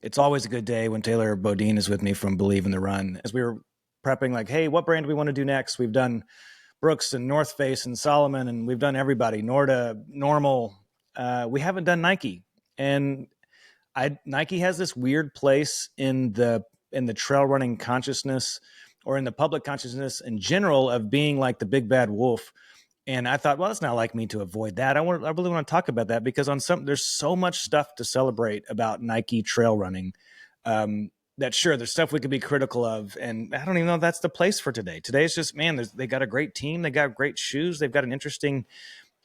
It's always a good day when Taylor Bodine is with me from Believe in the Run. As we were prepping, like, hey, what brand do we want to do next? We've done Brooks and North Face and Solomon, and we've done everybody, Norda, Normal. We haven't done Nike. And Nike has this weird place in the trail running consciousness or in the public consciousness in general of being like the big bad wolf. And I thought, well, it's not like me to avoid that. I really want to talk about that because there's so much stuff to celebrate about Nike trail running. That sure, there's stuff we could be critical of, and I don't even know if that's the place for today. Today's just, man, they got a great team, they got great shoes, they've got an interesting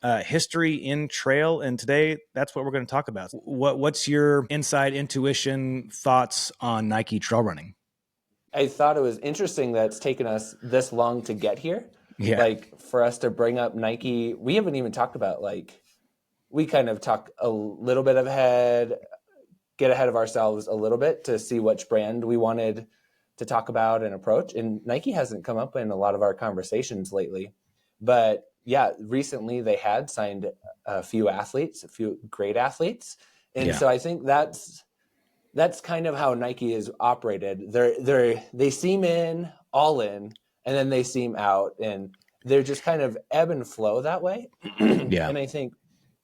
history in trail, and today that's what we're going to talk about. What's your inside intuition thoughts on Nike trail running? I thought it was interesting that it's taken us this long to get here. Yeah. Like for us to bring up Nike, we haven't even talked about we kind of talk a little bit get ahead of ourselves a little bit to see which brand we wanted to talk about and approach. And Nike hasn't come up in a lot of our conversations lately. But yeah, recently they had signed a few great athletes. And so I think that's kind of how Nike is operated. They seem all in, and then they seem out, and they're just kind of ebb and flow that way. Yeah. And I think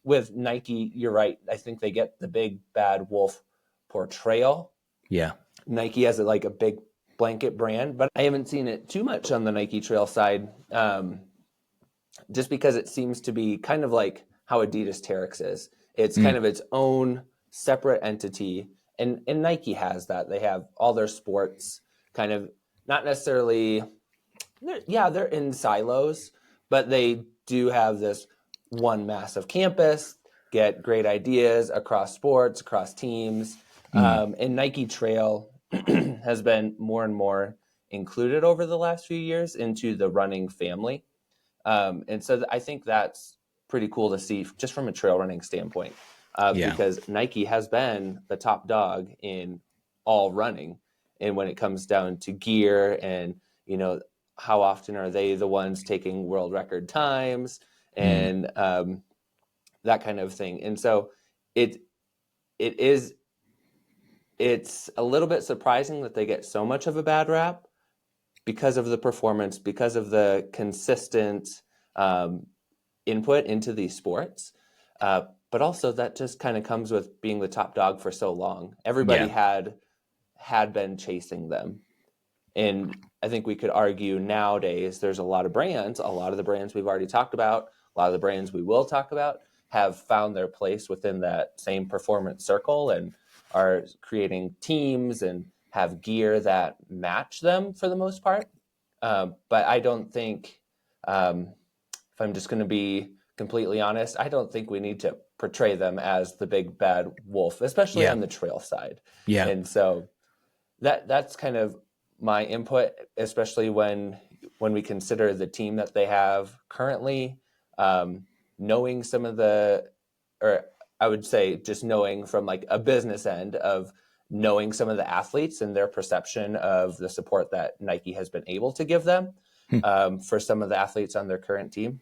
with Nike, you're right. I think they get the big bad wolf portrayal. Yeah. Nike has a big blanket brand, but I haven't seen it too much on the Nike trail side, just because it seems to be kind of like how Adidas Terrex is. It's kind of its own separate entity. And Nike has that. They have all their sports kind of not necessarily, they're in silos, but they do have this one massive campus, get great ideas across sports, across teams. And Nike Trail has been more and more included over the last few years into the running family. And so I think that's pretty cool to see just from a trail running standpoint. Because Nike has been the top dog in all running. And when it comes down to gear and, how often are they the ones taking world record times and that kind of thing. And so it's a little bit surprising that they get so much of a bad rap because of the performance, because of the consistent input into these sports. But also that just kind of comes with being the top dog for so long. Everybody had been chasing them. And I think we could argue nowadays there's a lot of the brands we've already talked about, a lot of the brands we will talk about have found their place within that same performance circle and are creating teams and have gear that match them for the most part. But I don't think, if I'm just going to be completely honest, I don't think we need to portray them as the big bad wolf, especially on the trail side. Yeah. And so that's kind of my input, especially when we consider the team that they have currently, knowing some of or I would say just knowing from a business end of knowing some of the athletes and their perception of the support that Nike has been able to give them for some of the athletes on their current team.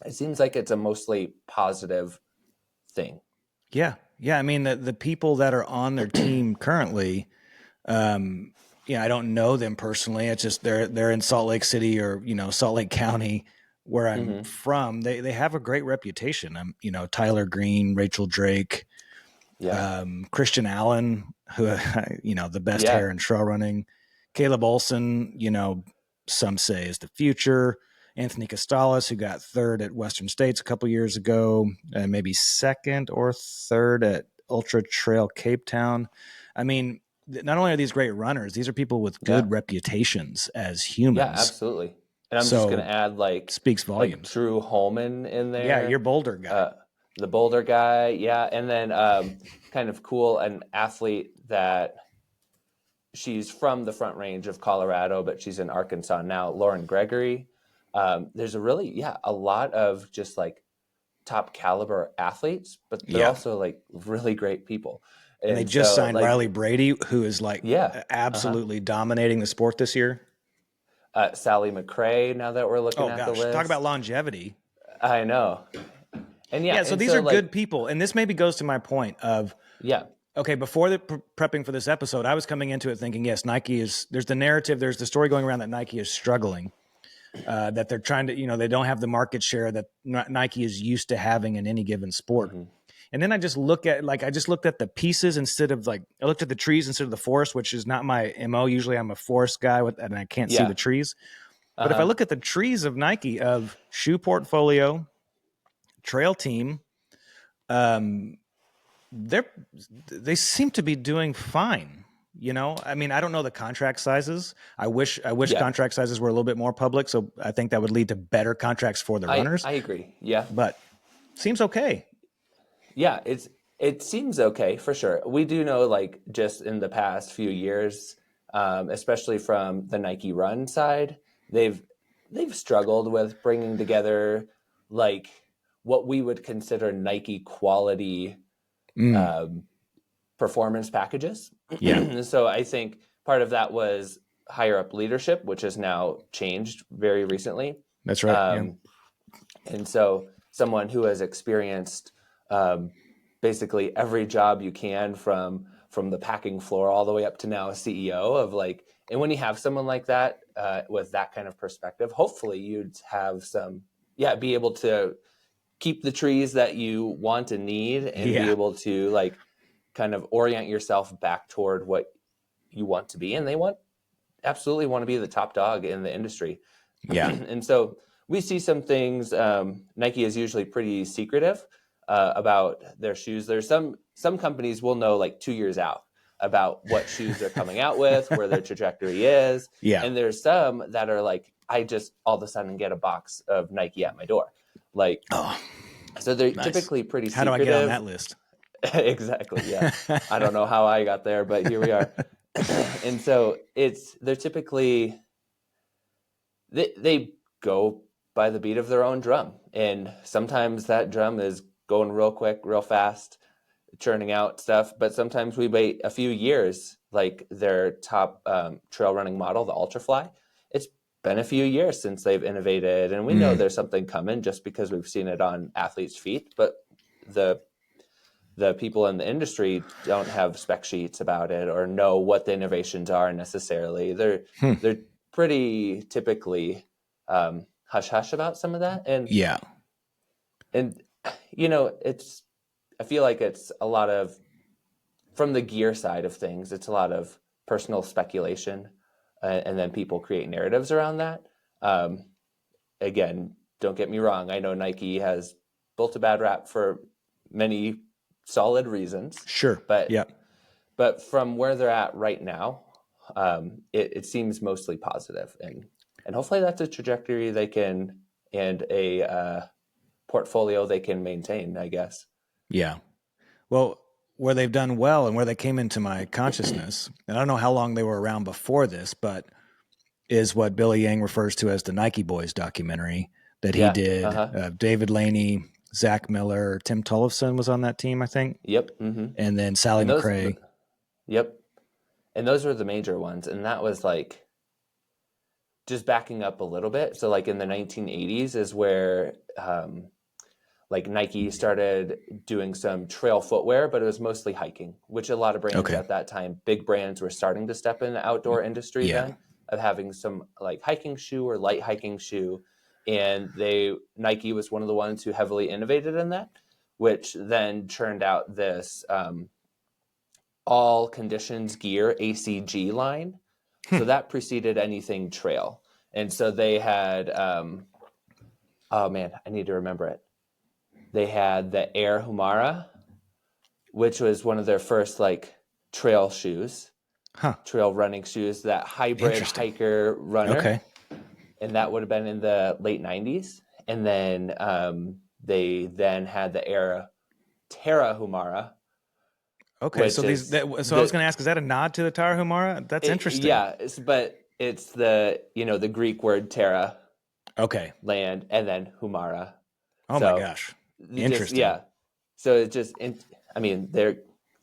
It seems like it's a mostly positive thing. Yeah. I mean, the people that are on their team currently, I don't know them personally. It's just they're in Salt Lake City or Salt Lake County, where I'm from. They have a great reputation. Tyler Green, Rachel Drake, Christian Allen, who the best hair in trail running, Caleb Olson. Some say is the future. Anthony Costales, who got third at Western States a couple years ago, and maybe second or third at Ultra Trail Cape Town. I mean, not only are these great runners, these are people with good reputations as humans. Yeah, absolutely. And I'm just going to add speaks volumes. Drew Holman in there. Yeah, your Boulder guy. The Boulder guy. Yeah. And then kind of cool, an athlete that she's from the Front Range of Colorado, but she's in Arkansas now, Lauren Gregory. There's a lot of just top caliber athletes, but they're also really great people. And they just signed Riley Brady, who is absolutely dominating the sport this year. Sally McRae, now that we're looking at the list. Talk about longevity. I know. And so these are good people. And this maybe goes to my point of okay, before prepping for this episode, I was coming into it thinking, yes, there's the narrative, there's the story going around that Nike is struggling, that they're trying to, they don't have the market share that Nike is used to having in any given sport. Mm-hmm. And then I just looked at the pieces instead of I looked at the trees instead of the forest, which is not my MO. Usually I'm a forest guy and I can't see the trees. But if I look at the trees of Nike, of shoe portfolio, trail team, they seem to be doing fine. I mean, I don't know the contract sizes. I wish contract sizes were a little bit more public. So I think that would lead to better contracts for the runners. I agree. Yeah. But seems okay. Yeah. It seems okay for sure. We do know, just in the past few years, especially from the Nike Run side, they've struggled with bringing together what we would consider Nike quality performance packages. Yeah. So I think part of that was higher up leadership, which has now changed very recently. That's right. And so someone who has experienced basically every job you can from the packing floor all the way up to now a CEO of and when you have someone like that with that kind of perspective, hopefully you'd have be able to keep the trees that you want and need and be able to kind of orient yourself back toward what you want to be. And they absolutely want to be the top dog in the industry. Yeah. And so we see some things. Nike is usually pretty secretive about their shoes. There's some companies will know 2 years out about what shoes they're coming out with, where their trajectory is. Yeah. And there's some that are I just all of a sudden get a box of Nike at my door. So they're typically pretty secretive. How do I get on that list? Exactly. Yeah. I don't know how I got there, but here we are. And so they're typically, they go by the beat of their own drum. And sometimes that drum is going real quick, real fast, churning out stuff. But sometimes we wait a few years, their top trail running model, the Ultrafly. It's been a few years since they've innovated, and we know there's something coming just because we've seen it on athletes' feet. But the people in the industry don't have spec sheets about it or know what the innovations are necessarily. They're pretty typically hush hush about some of that. And I feel like it's a lot of, from the gear side of things, it's a lot of personal speculation, and then people create narratives around that. Again, don't get me wrong. I know Nike has built a bad rap for many solid reasons. Sure. But from where they're at right now, it seems mostly positive, and hopefully that's a trajectory they can, and a portfolio they can maintain, I guess. Yeah. Well, where they've done well and where they came into my consciousness, and I don't know how long they were around before this, but is what Billy Yang refers to as the Nike Boys documentary that he did. David Laney, Zach Miller, Tim Tollefson was on that team, I think. Yep. Mm-hmm. And then Sally McRae. Yep. And those were the major ones. And that was just backing up a little bit. So in the 1980s is where Nike started doing some trail footwear, but it was mostly hiking, which a lot of brands at that time, big brands, were starting to step in the outdoor industry then, of having some hiking shoe or light hiking shoe. And Nike was one of the ones who heavily innovated in that, which then churned out this all conditions gear ACG line. So that preceded anything trail. And so they had, oh man, I need to remember it. They had the Air Humara, which was one of their first trail shoes, trail running shoes, that hybrid hiker runner. Okay. And that would have been in the late 90s. And then they then had the Air Terra Humara. Okay, so I was going to ask, is that a nod to the Terra Humara? That's interesting. Yeah, but it's the the Greek word terra. Okay. Land, and then Humara. Oh my gosh. Interesting. So it's just, I mean, they're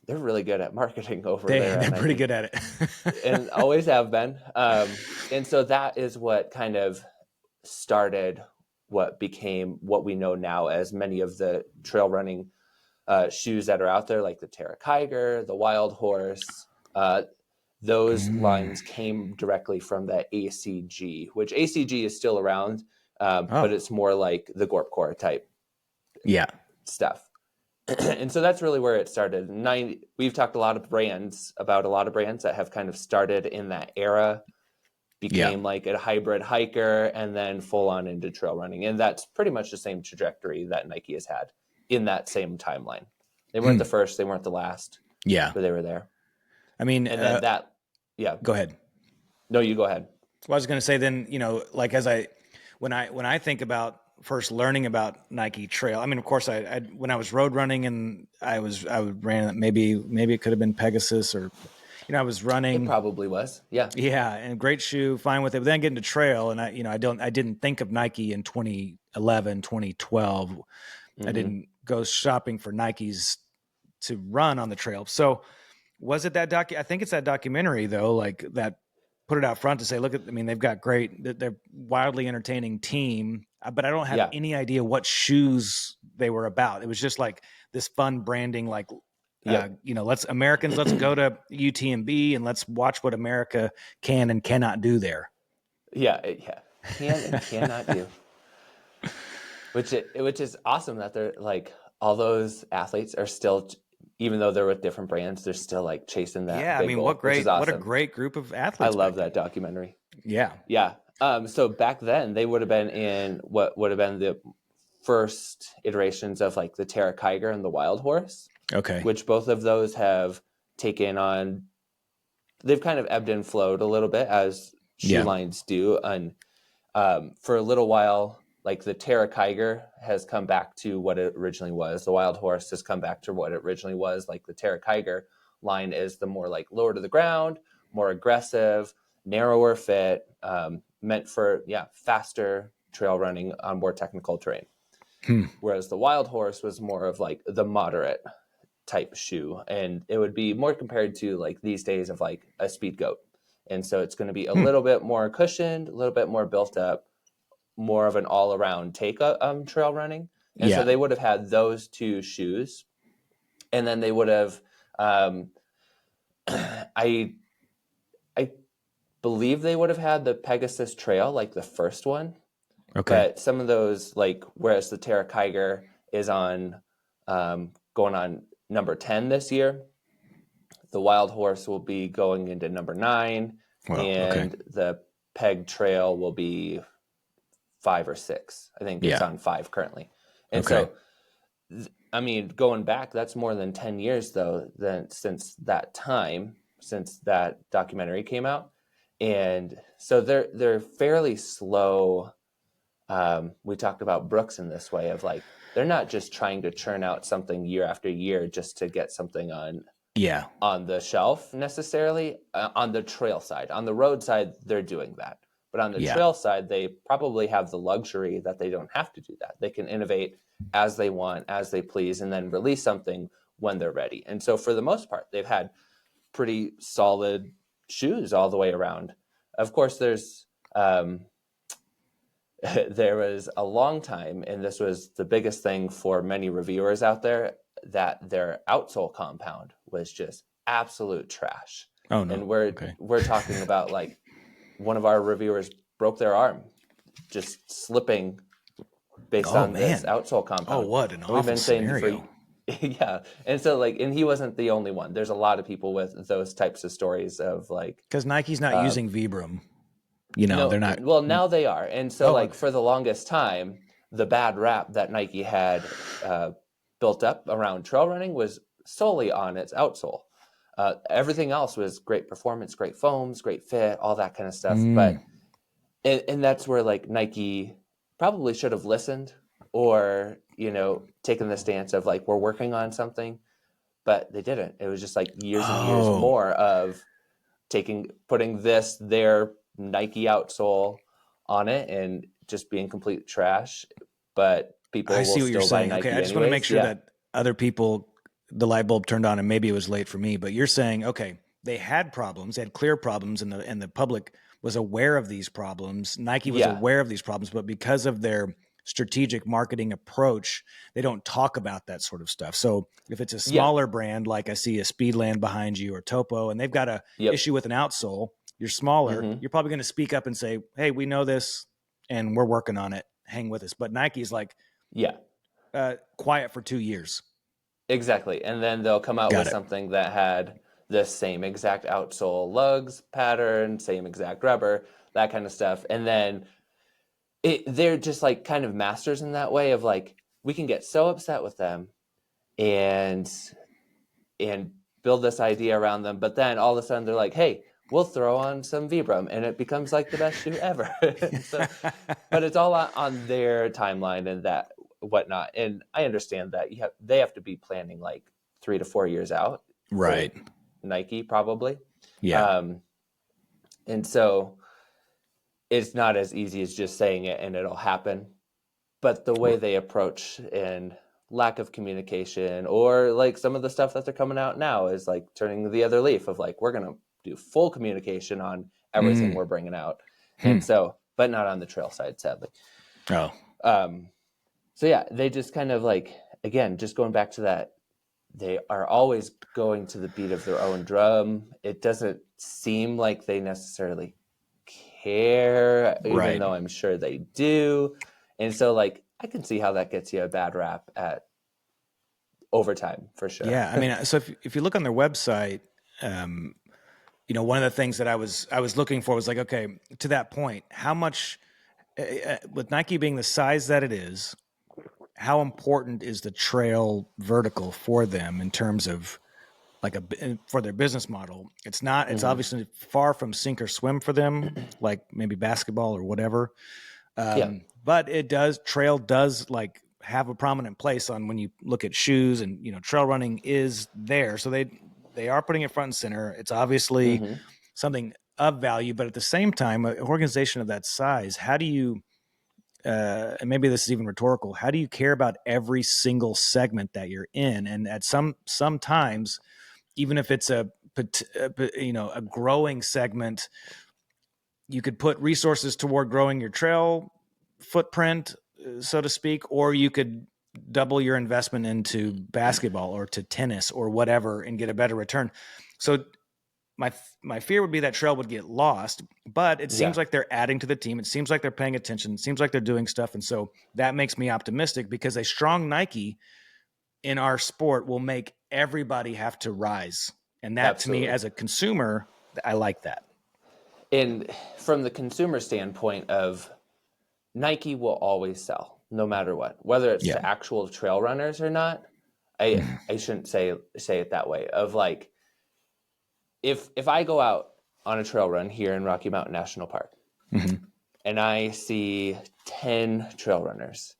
really good at marketing over there. They're pretty good at it. And always have been. And so that is what kind of started what became what we know now as many of the trail running shoes that are out there, like the Terra Kiger, the Wild Horse. Those lines came directly from the ACG, which ACG is still around, but it's more like the Gorpcore type stuff. And so that's really where it started. We've talked about a lot of brands that have kind of started in that era, became like a hybrid hiker, and then full on into trail running. And that's pretty much the same trajectory that Nike has had in that same timeline. They weren't the first, they weren't the last. Yeah. But they were there. I mean, and then go ahead. No, you go ahead. Well, I was going to say then, like when I think about first learning about Nike Trail, I mean, of course, I when I was road running and I ran maybe it could have been Pegasus or, I was running. It probably was. Yeah. Yeah. And great shoe, fine with it. But then getting to trail and I didn't think of Nike in 2011, 2012. I didn't go shopping for Nikes to run on the trail. So was it that I think it's that documentary though, like that put it out front to say, look they've got they're wildly entertaining team, but I don't have any idea what shoes they were about. It was just like this fun branding, like, let's go to UTMB and let's watch what America can and cannot do there. Yeah. Can and cannot do. Which is awesome that they're like, all those athletes are still, even though they're with different brands, they're still like chasing that. Yeah. Big goal, what a great group of athletes. I love that documentary. Yeah. Yeah. So back then they would have been in what would have been the first iterations of like the Terra Kiger and the Wild Horse. Okay. Which both of those have taken on, they've kind of ebbed and flowed a little bit as shoe lines do. And for a little while, like the Terra Kiger has come back to what it originally was. The Wild Horse has come back to what it originally was. Like the Terra Kiger line is the more like lower to the ground, more aggressive, narrower fit, meant for, faster trail running on more technical terrain. Whereas the Wild Horse was more of like the moderate type shoe. And it would be more compared to like these days of like a speed goat. And so it's going to be a little bit more cushioned, a little bit more built up, more of an all-around take on trail running. And so they would have had those two shoes. And then they would have, I believe they would have had the Pegasus Trail, like the first one. Okay. But some of those, like, whereas the Terra Kiger is on, going on number 10 this year, the Wild Horse will be going into number 9, the Peg Trail will be 5 or 6. I think it's on 5 currently. And so, I mean, going back, that's more than 10 years though, since that documentary came out. And so they're fairly slow. We talked about Brooks in this way of like, they're not just trying to churn out something year after year just to get something on the shelf necessarily. On the trail side, on the road side, they're doing that. But on the trail side, they probably have the luxury that they don't have to do that. They can innovate as they want, as they please, and then release something when they're ready. And so for the most part, they've had pretty solid shoes all the way around. Of course, there's there was a long time, and this was the biggest thing for many reviewers out there, that their outsole compound was just absolute trash. Oh no! And we're talking about like one of our reviewers broke their arm just slipping based on this outsole compound. Oh, what an awful scenario! Yeah, and so like, and he wasn't the only one. There's a lot of people with those types of stories of like, because Nike's not using Vibram. They're not. Well, now they are. And so for the longest time, the bad rap that Nike had built up around trail running was solely on its outsole. Everything else was great performance, great foams, great fit, all that kind of stuff. But, and that's where like Nike probably should have listened or, taken the stance of like, we're working on something, but they didn't. It was just like years and years more of putting their Nike outsole on it and just being complete trash, but people will still buy Nike. I just want to make sure that other people, the light bulb turned on, and maybe it was late for me, but you're saying, they had problems, they had clear problems, and the public was aware of these problems. Nike was aware of these problems, but because of their strategic marketing approach, they don't talk about that sort of stuff. So if it's a smaller brand, like I see a Speedland behind you or Topo, and they've got a issue with an outsole, you're smaller, you're probably going to speak up and say, hey, we know this and we're working on it. Hang with us. But Nike's like, quiet for 2 years. Exactly. And then they'll come out with something that had the same exact outsole lugs pattern, same exact rubber, that kind of stuff. And then they're just like kind of masters in that way of like, we can get so upset with them and build this idea around them. But then all of a sudden they're like, hey, we'll throw on some Vibram and it becomes like the best shoe ever. But it's all on their timeline and that whatnot. And I understand that they have to be planning like 3 to 4 years out. Right. Nike probably. Yeah. And so it's not as easy as just saying it and it'll happen. But the way they approach and lack of communication, or like some of the stuff that they're coming out now is like turning the other leaf of like, we're going to do full communication on everything we're bringing out. And so, but not on the trail side, sadly. Oh. So yeah, they just kind of like, again, just going back to that, they are always going to the beat of their own drum. It doesn't seem like they necessarily care, even though I'm sure they do. And so like, I can see how that gets you a bad rap over time for sure. Yeah. I mean, so if you look on their website, you know, one of the things that I was looking for was like, okay, to that point, how much, with Nike being the size that it is, how important is the trail vertical for them in terms of like for their business model? It's not, it's obviously far from sink or swim for them, like maybe basketball or whatever. But trail does like have a prominent place on when you look at shoes, and, you know, trail running is there. So they are putting it front and center. It's obviously something of value, but at the same time, an organization of that size, how do you, and maybe this is even rhetorical, how do you care about every single segment that you're in? And at sometimes, even if it's a growing segment, you could put resources toward growing your trail footprint, so to speak, or you could double your investment into basketball or to tennis or whatever and get a better return. So my fear would be that trail would get lost, but it seems like they're adding to the team. It seems like they're paying attention. It seems like they're doing stuff. And so that makes me optimistic, because a strong Nike in our sport will make everybody have to rise. And that to me as a consumer, I like that. And from the consumer standpoint of Nike will always sell no matter what, whether it's to actual trail runners or not. I shouldn't say it that way of like, if I go out on a trail run here in Rocky Mountain National Park and I see 10 trail runners,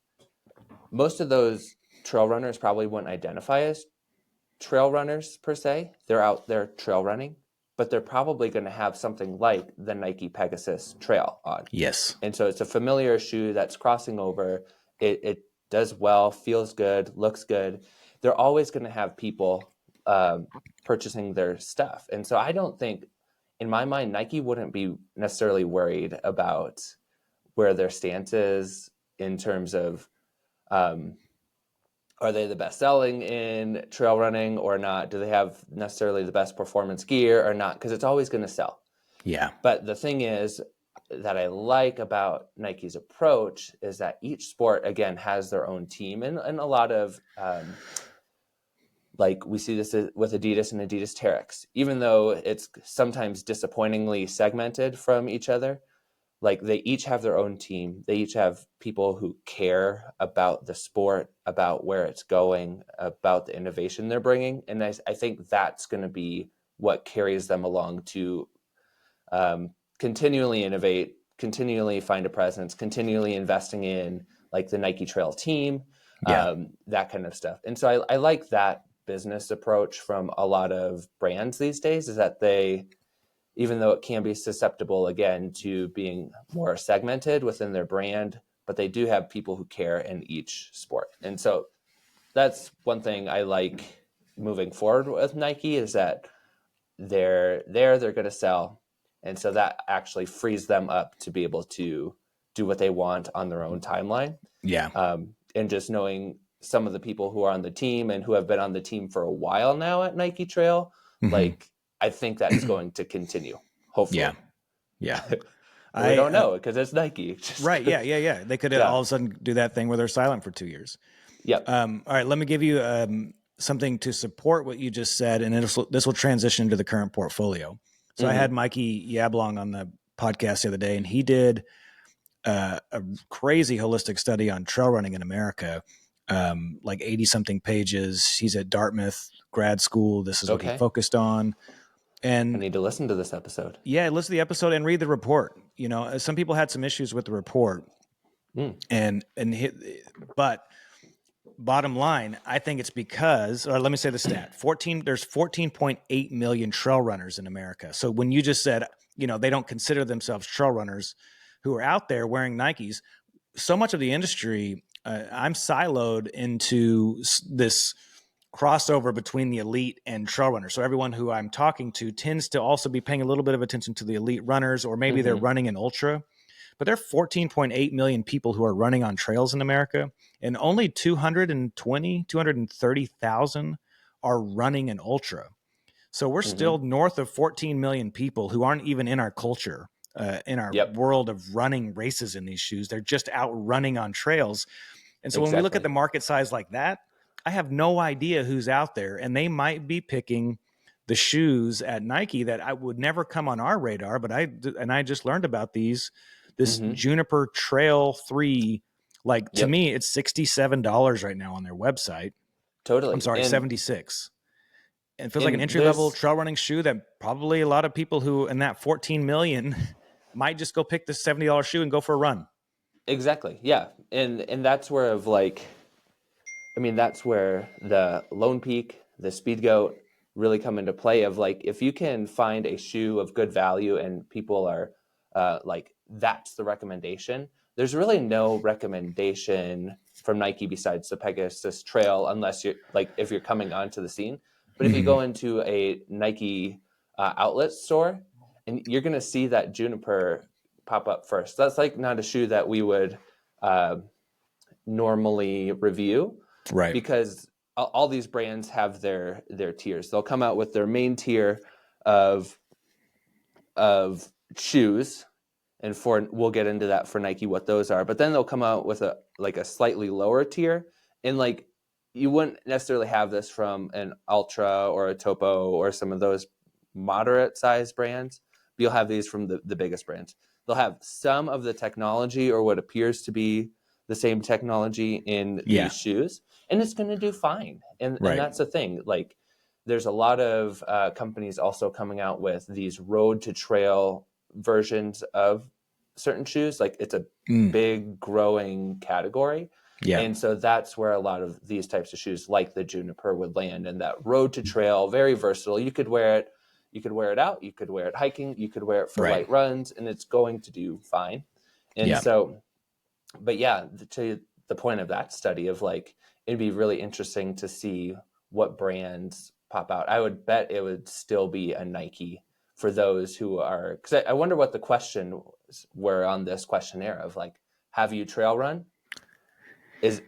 most of those trail runners probably wouldn't identify as trail runners per se. They're out there trail running, but they're probably going to have something like the Nike Pegasus Trail on. Yes. And so it's a familiar shoe that's crossing over. It does well, feels good, looks good. They're always going to have people purchasing their stuff. And so I don't think, in my mind, Nike wouldn't be necessarily worried about where their stance is in terms of, are they the best selling in trail running or not? Do they have necessarily the best performance gear or not? Because it's always going to sell. Yeah. But the thing is that I like about Nike's approach is that each sport, again, has their own team. And a lot of, like we see this with Adidas and Adidas Terrex, even though it's sometimes disappointingly segmented from each other, like they each have their own team. They each have people who care about the sport, about where it's going, about the innovation they're bringing. And I think that's going to be what carries them along to continually innovate, continually find a presence, continually investing in like the Nike Trail team, that kind of stuff. And so I like that business approach from a lot of brands these days, is that they, even though it can be susceptible again to being more segmented within their brand, but they do have people who care in each sport. And so that's one thing I like moving forward with Nike, is that they're going to sell. And so that actually frees them up to be able to do what they want on their own timeline. Yeah. And just knowing some of the people who are on the team and who have been on the team for a while now at Nike Trail, like I think that's going to continue, hopefully. Yeah. Yeah. We don't know because it's Nike. Right. Yeah. They could all of a sudden do that thing where they're silent for 2 years. Yep. All right. Let me give you something to support what you just said, and this will transition into the current portfolio. So I had Mikey Yablong on the podcast the other day, and he did a crazy holistic study on trail running in America, like 80 something pages. He's at Dartmouth grad school. This is what he focused on. And I need to listen to this episode. Yeah, listen to the episode and read the report. You know, some people had some issues with the report, but bottom line, I think it's because, or let me say the stat: there's 14.8 million trail runners in America. So when you just said, you know, they don't consider themselves trail runners who are out there wearing Nikes, so much of the industry, I'm siloed into this crossover between the elite and trail runners. So everyone who I'm talking to tends to also be paying a little bit of attention to the elite runners, or maybe they're running an ultra. But there are 14.8 million people who are running on trails in America, and only 230,000 are running an ultra. So we're still north of 14 million people who aren't even in our culture, in our world of running races in these shoes. They're just out running on trails. And so when we look at the market size like that, I have no idea who's out there, and they might be picking the shoes at Nike that I would never come on our radar. But I just learned about this Juniper Trail 3. Like to me, it's $67 right now on their website. Totally. I'm sorry, 76. And it feels like an entry level trail running shoe that probably a lot of people who in that 14 million might just go pick the $70 shoe and go for a run. Exactly. Yeah. And that's where that's where the Lone Peak, the Speed Goat really come into play of like, if you can find a shoe of good value and people are like, that's the recommendation. There's really no recommendation from Nike besides the Pegasus Trail, unless you're like, if you're coming onto the scene. But if you go into a Nike outlet store, and you're going to see that Juniper pop up first. That's like not a shoe that we would normally review, right? Because all these brands have their tiers. They'll come out with their main tier of shoes, and we'll get into that for Nike what those are. But then they'll come out with a slightly lower tier, and like you wouldn't necessarily have this from an Ultra or a Topo or some of those moderate size brands. But you'll have these from the biggest brands. They'll have some of the technology or what appears to be the same technology in these shoes, and it's going to do fine. And that's the thing. Like, there's a lot of companies also coming out with these road to trail versions of certain shoes. Like, it's a big growing category. Yeah. And so that's where a lot of these types of shoes like the Juniper would land, and that road to trail, very versatile. You could wear it out, you could wear it hiking, you could wear it for light runs, and it's going to do fine. And so, but yeah, to the point of that study of like, it'd be really interesting to see what brands pop out. I would bet it would still be a Nike for those who are, because I wonder what the question were on this questionnaire of like, have you trail run? Is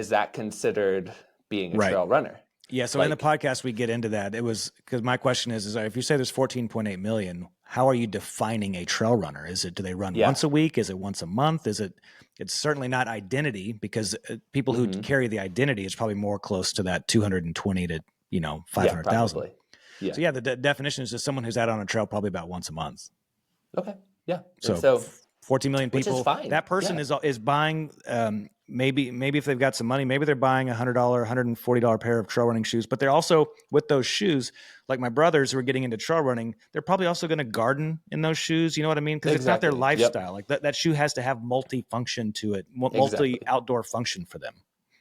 that considered being a trail runner? Yeah. So in the podcast, we get into that. It was because my question is if you say there's 14.8 million, how are you defining a trail runner? Do they run once a week? Is it once a month? It's certainly not identity, because people who carry the identity is probably more close to that 220 to, 500,000. Yeah. So the definition is just someone who's out on a trail probably about once a month. Okay. Yeah. So 14 million people, which is fine. That person is buying, maybe if they've got some money, maybe they're buying $100, $140 pair of trail running shoes, but they're also, with those shoes, like my brothers who are getting into trail running, they're probably also going to garden in those shoes. You know what I mean? Because it's not their lifestyle. Like that shoe has to have multi-function to it, multi-outdoor function for them.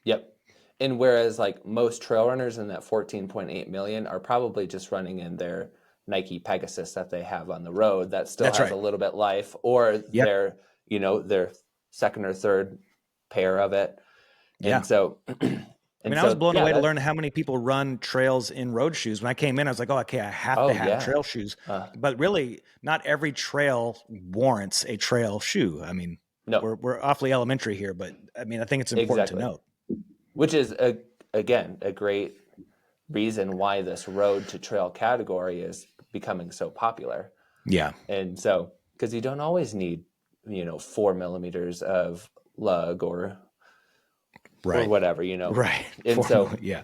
Yep. And whereas like most trail runners in that 14.8 million are probably just running in their Nike Pegasus that they have on the road that still has a little bit life, or their second or third pair of it. And so, I was blown away to learn how many people run trails in road shoes. When I came in, I was like, okay, I have to have trail shoes. But really, not every trail warrants a trail shoe. I mean, No, we're awfully elementary here, but I mean, I think it's important to exactly. note. Which is again a great reason why this road to trail category is becoming so popular. Yeah. And so, because you don't always need, 4 millimeters of lug or Right. whatever, Right. And so, Yeah.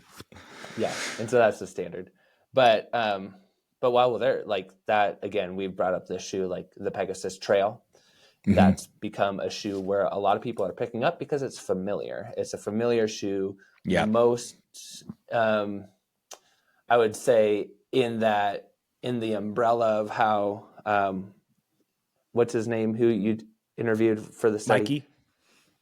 yeah, and so that's the standard. But while we're there, like that again, we've brought up this shoe, like the Pegasus Trail. Hmm. That's become a shoe where a lot of people are picking up because it's familiar. It's a familiar shoe. Yeah. Most, I would say, in the umbrella of how, what's his name, who you interviewed for the study?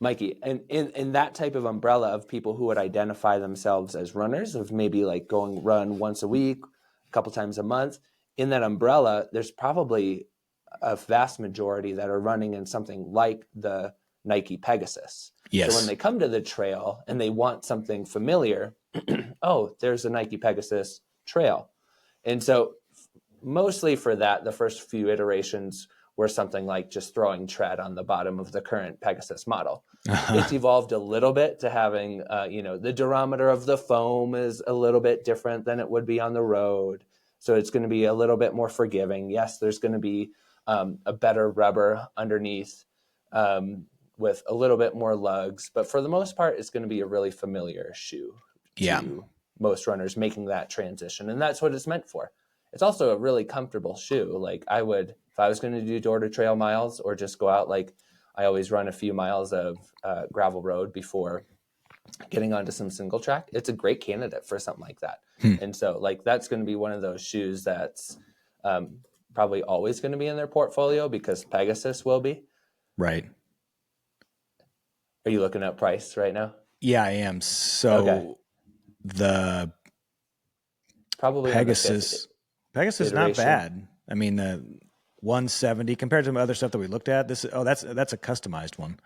Mikey. And in that type of umbrella of people who would identify themselves as runners, of maybe like going run once a week, a couple times a month, in that umbrella, there's probably a vast majority that are running in something like the Nike Pegasus. Yes. So when they come to the trail and they want something familiar, oh, there's a Nike Pegasus trail. And so mostly for that, the first few iterations were something like just throwing tread on the bottom of the current Pegasus model. It's evolved a little bit to having, the durometer of the foam is a little bit different than it would be on the road. So it's going to be a little bit more forgiving. Yes, there's going to be a better rubber underneath with a little bit more lugs. But for the most part, it's going to be a really familiar shoe to most runners making that transition. And that's what it's meant for. It's also a really comfortable shoe. Like if I was going to do door to trail miles or just go out, like I always run a few miles of gravel road before getting onto some single track. It's a great candidate for something like that. And so like, that's going to be one of those shoes that's probably always going to be in their portfolio because Pegasus will be. Right. Are you looking at price right now? Yeah, I am. So Okay. the Probably Pegasus is not iteration. bad. I mean, the 170 compared to the other stuff that we looked at. That's a customized one.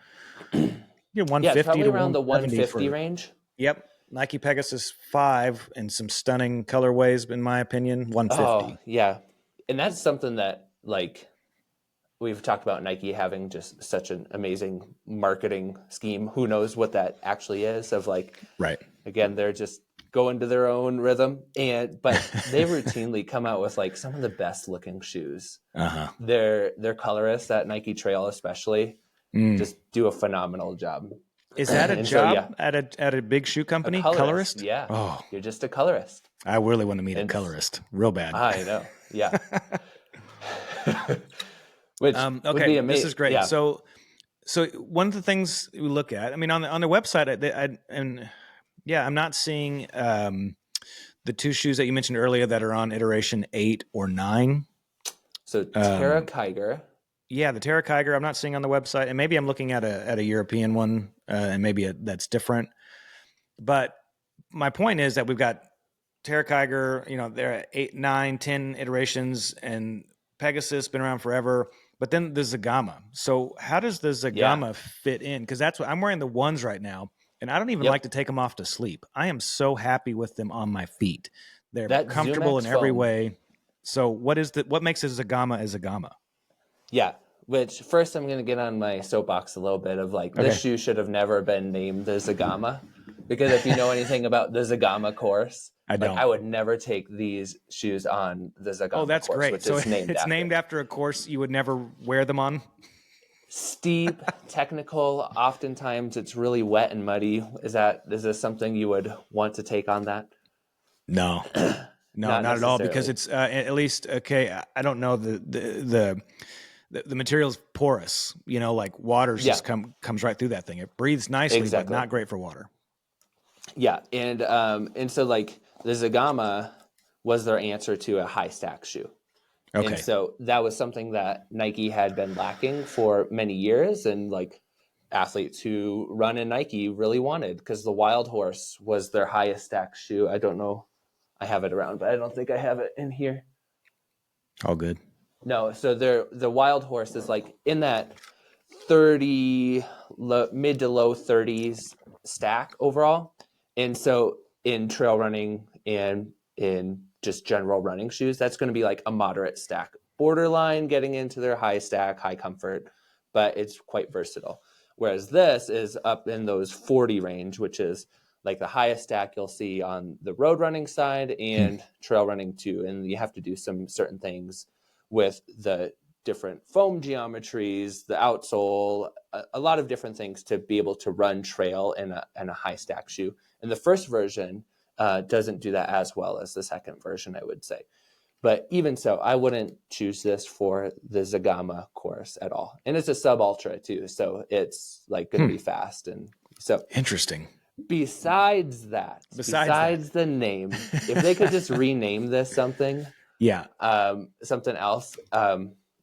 You're Yeah, it's 150 probably to around the 170 150 for. range. Yep. Nike Pegasus 5 and some stunning colorways, in my opinion. Oh, 150. yeah. And that's something that, like, we've talked about Nike having just such an amazing marketing scheme. Who knows what that actually is of like, Right. again, they're just going to their own rhythm. But they routinely come out with like some of the best looking shoes. Uh-huh. Their colorists at Nike Trail especially just do a phenomenal job. Is that a And so, job yeah, at a big shoe a company? colorist. Colorist? Yeah. Oh, You're just a colorist. I really want to meet a And colorist. Real bad. I know. Yeah. Which would be Okay, this amazing. is great. Yeah. So one of the things we look at, I mean, on the website, I'm not seeing the two shoes that you mentioned earlier that are on iteration 8 or 9. So Terra Kiger. Yeah, the Terra Kiger I'm not seeing on the website, and maybe I'm looking at a European one, and maybe that's different. But my point is that we've got Terra Kiger, they're at 8, 9, 10 iterations, and Pegasus been around forever. But then the Zegama. So how does the Zegama fit in? Because that's what I'm wearing, the ones right now, and I don't even like to take them off to sleep. I am so happy with them on my feet. They're That comfortable ZoomX in every foam. way. So what makes a Zegama a Zegama? Yeah. Which first I'm going to get on my soapbox a little bit of like, this shoe should have never been named the Zegama. Because if you know anything about the Zegama course, I would never take these shoes on the Zegama course. Oh, that's great. Which So is named after a course you would never wear them on? Steep, technical. Oftentimes it's really wet and muddy. Is this something you would want to take on that? No, not at all. Because it's at least okay. I don't know the material's porous. Like water just comes right through that thing. It breathes nicely, but not great for water. Yeah, and so like the Zegama was their answer to a high stack shoe. Okay. And so that was something that Nike had been lacking for many years, and like athletes who run in Nike really wanted, because the Wild Horse was their highest stack shoe. I don't know, I have it around, but I don't think I have it in here. All good. No, so the Wild Horse is like in that 30 mid to low 30s stack overall. And so in trail running and in just general running shoes, that's going to be like a moderate stack, borderline getting into their high stack, high comfort. but it's quite versatile. Whereas this is up in those 40 range, which is like the highest stack you'll see on the road running side and trail running too. And you have to do some certain things with the different foam geometries, the outsole, a lot of different things to be able to run trail in a high stack shoe. And the first version doesn't do that as well as the second version, I would say. But even so, I wouldn't choose this for the Zegama course at all. And it's a sub ultra too, so it's like going to be fast. And so Interesting. besides the name, if they could just rename this something, something else,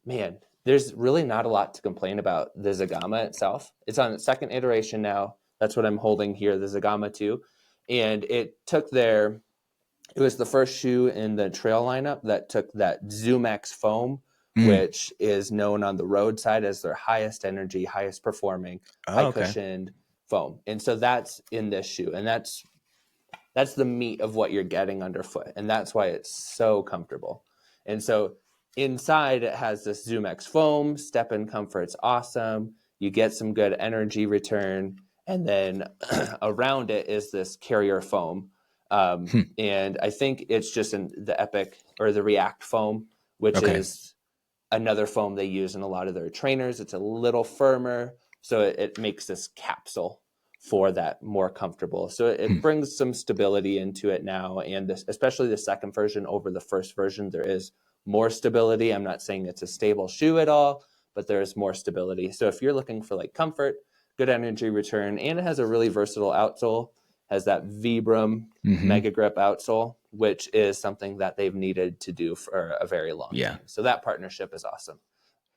man, there's really not a lot to complain about the Zegama itself. It's on its second iteration now. That's what I'm holding here, the Zegama 2. And it was the first shoe in the trail lineup that took that ZoomX foam, which is known on the road side as their highest energy, highest performing, high cushioned foam. And so that's in this shoe. And that's the meat of what you're getting underfoot. And that's why it's so comfortable. And so inside it has this ZoomX foam, step-in comfort's awesome. You get some good energy return. And then around it is this carrier foam. And I think it's just in the Epic or the React foam, which is another foam they use in a lot of their trainers. It's a little firmer, so it makes this capsule for that more comfortable. So it brings some stability into it now, and especially the second version over the first version, there is more stability. I'm not saying it's a stable shoe at all, but there is more stability. So if you're looking for like comfort, good energy return, and it has a really versatile outsole, has that Vibram Mega Grip outsole, which is something that they've needed to do for a very long time. So that partnership is awesome.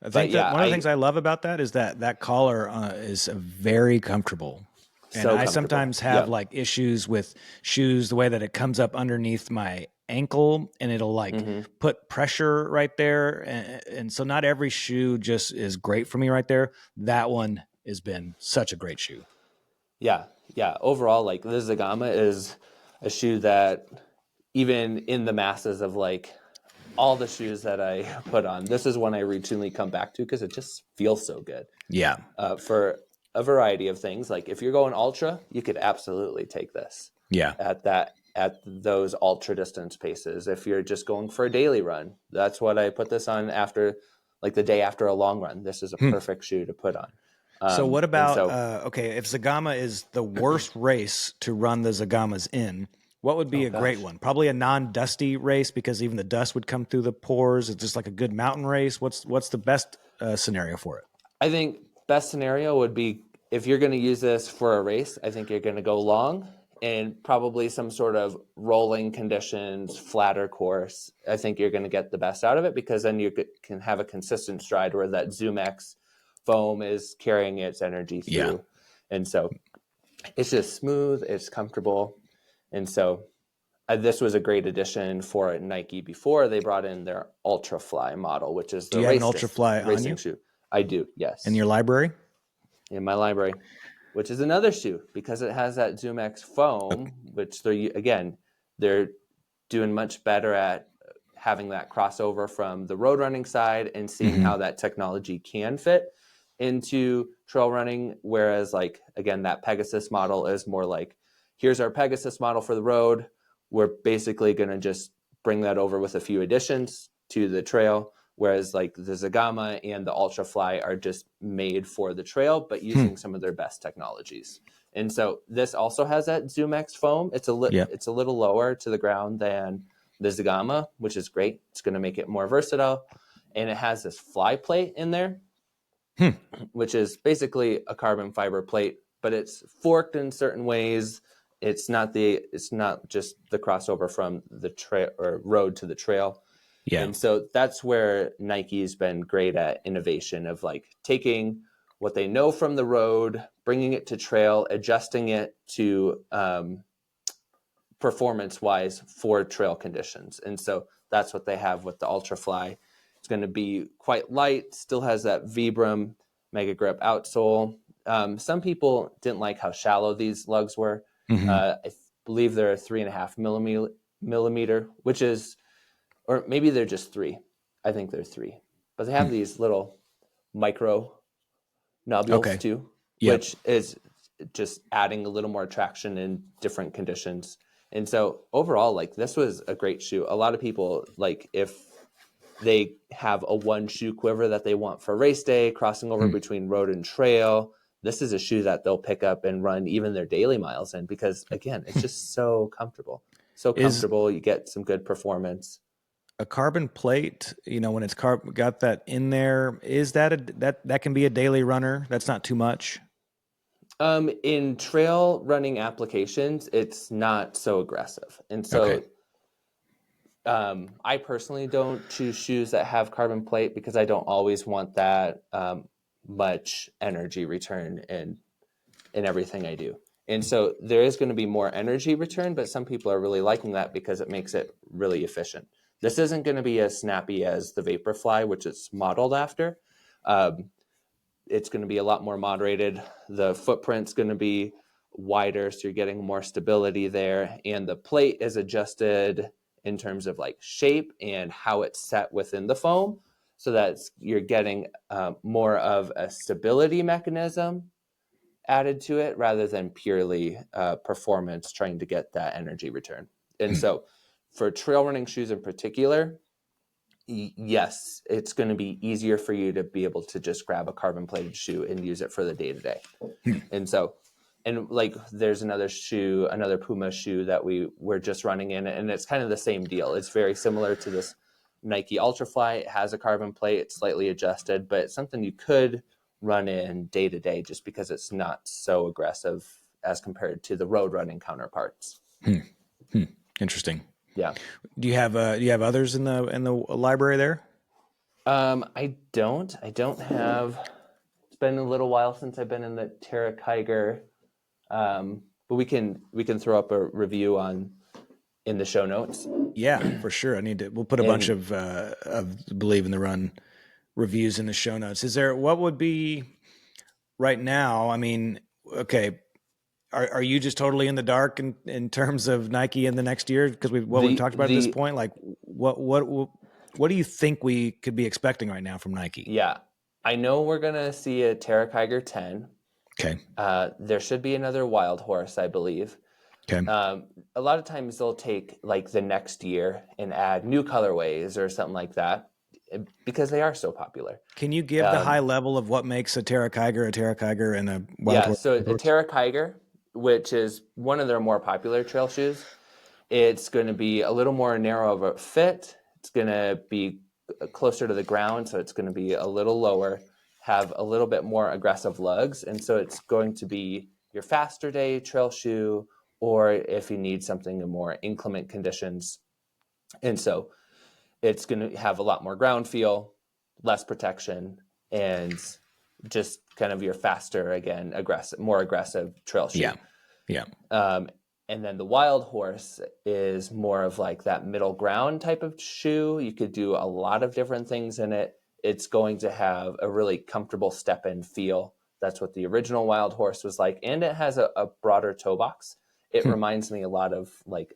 I think that one of the things I love about that is that collar is very comfortable. And I sometimes have like issues with shoes, the way that it comes up underneath my ankle and it'll like put pressure right there. And so not every shoe just is great for me right there. That one has been such a great shoe. Yeah. Overall, like the Zegama is a shoe that even in the masses of like all the shoes that I put on, this is one I routinely come back to because it just feels so good. Yeah. For a variety of things. Like if you're going ultra, you could absolutely take this. Yeah. At those ultra distance paces. If you're just going for a daily run, that's what I put this on after, like the day after a long run. This is a perfect shoe to put on. So what about, if Zegama is the worst race to run the Zegamas in, what would be a great one? Probably a non-dusty race because even the dust would come through the pores. It's just like a good mountain race. What's the best scenario for it? I think best scenario would be if you're going to use this for a race, I think you're going to go long and probably some sort of rolling conditions, flatter course. I think you're going to get the best out of it because then you can have a consistent stride where that ZoomX foam is carrying its energy through. Yeah. And so it's just smooth, it's comfortable. And so this was a great addition for Nike before they brought in their Ultrafly model, which is the Do you have an Ultrafly racing shoe. I do, yes. In your library? In my library, which is another shoe because it has that ZoomX foam, which they're doing much better at having that crossover from the road running side and seeing how that technology can fit into trail running. Whereas that Pegasus model is more like, here's our Pegasus model for the road. We're basically going to just bring that over with a few additions to the trail. Whereas like the Zegama and the Ultrafly are just made for the trail, but using some of their best technologies. And so this also has that ZoomX foam. It's a little lower to the ground than the Zegama, which is great. It's going to make it more versatile. And it has this fly plate in there, which is basically a carbon fiber plate, but it's forked in certain ways. It's not just the crossover from the trail or road to the trail. Yeah. And so that's where Nike's been great at innovation of like taking what they know from the road, bringing it to trail, adjusting it to performance wise for trail conditions. And so that's what they have with the Ultrafly. It's going to be quite light, still has that Vibram Mega Grip outsole. Some people didn't like how shallow these lugs were. I believe they're 3.5 millimeter, which is, or maybe they're just 3. I think they're 3. But they have these little micro nobules Okay. too, Yep. which is just adding a little more traction in different conditions. And so overall, like this was a great shoe. A lot of people, like if they have a one shoe quiver that they want for race day, crossing over between road and trail, this is a shoe that they'll pick up and run even their daily miles in, because again, it's just so comfortable. So Is comfortable. You get some good performance. a carbon plate, when it's got that in there, is that can be a daily runner? That's not too much. In trail running applications, it's not so aggressive. And Okay. so I personally don't choose shoes that have carbon plate because I don't always want that much energy return in everything I do. And so there is going to be more energy return, but some people are really liking that because it makes it really efficient. This isn't going to be as snappy as the Vaporfly, which it's modeled after. It's going to be a lot more moderated. The footprint's going to be wider, so you're getting more stability there. And the plate is adjusted in terms of like shape and how it's set within the foam, so that you're getting more of a stability mechanism added to it rather than purely performance trying to get that energy return. And so for trail running shoes in particular, yes, it's going to be easier for you to be able to just grab a carbon plated shoe and use it for the day to day. And so, and like there's another Puma shoe that we're just running in, and it's kind of the same deal. It's very similar to this Nike Ultrafly. It has a carbon plate, it's slightly adjusted, but it's something you could run in day to day just because it's not so aggressive as compared to the road running counterparts. Interesting. Yeah. Do you have others in the library there? I don't have. It's been a little while since I've been in the Terra Kiger, but we can throw up a review in the show notes. Yeah, for sure. We'll put a bunch And of Believe in the Run reviews in the show notes. What would be right now? I mean, okay, are you just totally in the dark in terms of Nike in the next year? Because we've talked about at this point, like what do you think we could be expecting right now from Nike? Yeah, I know we're gonna see a Terra Kiger 10. Okay. There should be another Wild Horse, I believe. Okay. A lot of times they'll take like the next year and add new colorways or something like that because they are so popular. Can you give the high level of what makes a Terra Kiger and a Wild Horse? So a Terra Kiger, which is one of their more popular trail shoes, it's going to be a little more narrow of a fit. It's going to be closer to the ground, so it's going to be a little lower, have a little bit more aggressive lugs, and so it's going to be your faster day trail shoe, or if you need something in more inclement conditions. And so it's going to have a lot more ground feel, less protection, and just kind of your faster, again, more aggressive trail shoe. Yeah. Yeah. And then the Wild Horse is more of like that middle ground type of shoe. You could do a lot of different things in it. It's going to have a really comfortable step-in feel. That's what the original Wild Horse was like. And it has a broader toe box. It reminds me a lot of like,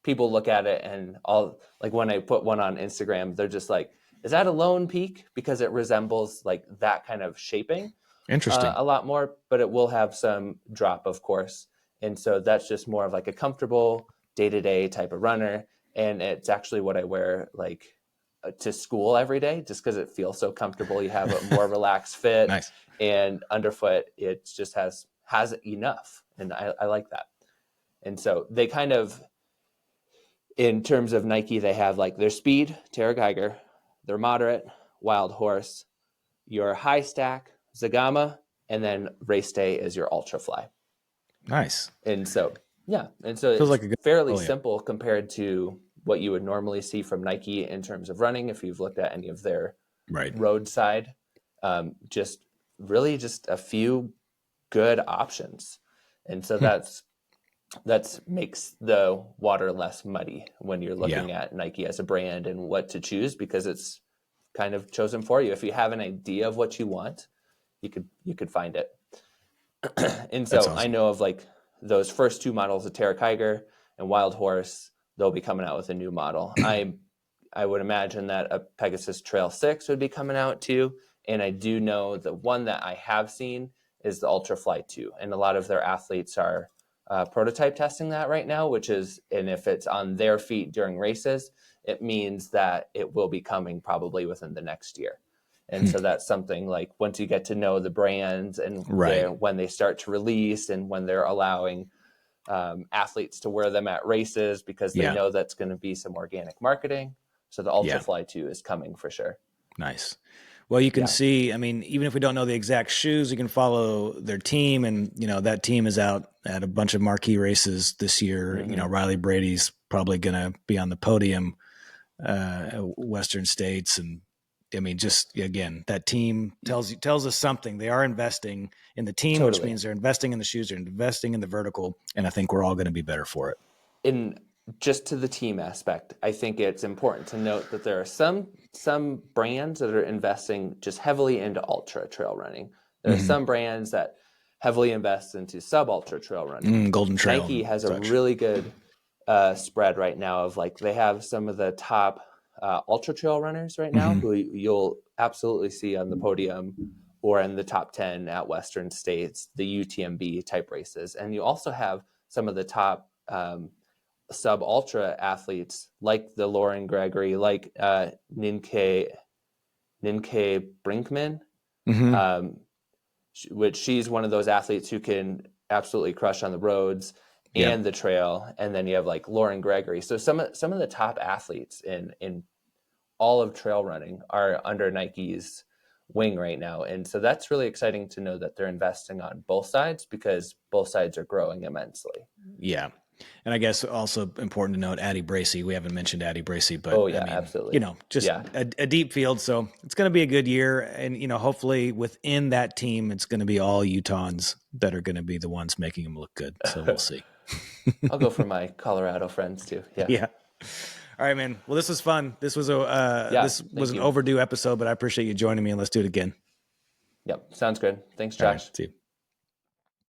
people look at it and all, like when I put one on Instagram, they're just like, is that a Lone Peak? Because it resembles like that kind of shaping. Interesting. A lot more, but it will have some drop, of course. And so that's just more of like a comfortable day-to-day type of runner. And it's actually what I wear like to school every day, just because it feels so comfortable. You have a more relaxed fit. Nice. And underfoot, it just has enough. And I like that. And so they kind of, in terms of Nike, they have like their speed, Terra Kiger, their moderate, Wild Horse, your high stack, Zegama, and then race day is your Ultrafly. Nice. And so, yeah. And so Feels it's like a good fairly portfolio. simple compared to what you would normally see from Nike in terms of running, if you've looked at any of their roadside. Just really just a few good options. And so that makes the water less muddy when you're looking at Nike as a brand and what to choose, because it's kind of chosen for you. If you have an idea of what you want, you could find it. And so awesome. I know of like those first two models of Terra Kiger and Wild Horse, they'll be coming out with a new model. I would imagine that a Pegasus Trail 6 would be coming out too. And I do know the one that I have seen is the Ultrafly 2. And a lot of their athletes are prototype testing that right now, and if it's on their feet during races, it means that it will be coming probably within the next year. And so that's something like once you get to know the brands and when they start to release and when they're allowing athletes to wear them at races, because they know that's going to be some organic marketing. So the Ultrafly 2 is coming for sure. Nice. Well, you can see, I mean, even if we don't know the exact shoes, you can follow their team. And, that team is out at a bunch of marquee races this year. Mm-hmm. Riley Brady's probably going to be on the podium at Western States. And I mean, just again, that team tells us something. They are investing in the team, which means they're investing in the shoes, they're investing in the vertical. And I think we're all going to be better for it. In just to the team aspect, I think it's important to note that there are some brands that are investing just heavily into ultra trail running. There are some brands that heavily invest into sub ultra trail running. Golden Trail. Nike has a really good spread right now of like, they have some of the top ultra trail runners right now who you'll absolutely see on the podium or in the top 10 at Western States, the UTMB type races. And you also have some of the top sub ultra athletes like the Lauren Gregory, like Ninke Brinkman, which she's one of those athletes who can absolutely crush on the roads and the trail. And then you have like Lauren Gregory. So some of the top athletes in all of trail running are under Nike's wing right now. And so that's really exciting to know that they're investing on both sides, because both sides are growing immensely. Yeah. And I guess also important to note Addie Bracey. We haven't mentioned Addie Bracey, but absolutely. Just a deep field. So it's going to be a good year. And, hopefully within that team, it's going to be all Utahns that are going to be the ones making them look good. So we'll see. I'll go for my Colorado friends too. Yeah. All right, man. Well, this was fun. This was an overdue episode, but I appreciate you joining me, and let's do it again. Yep. Sounds good. Thanks, Josh. All right, see you.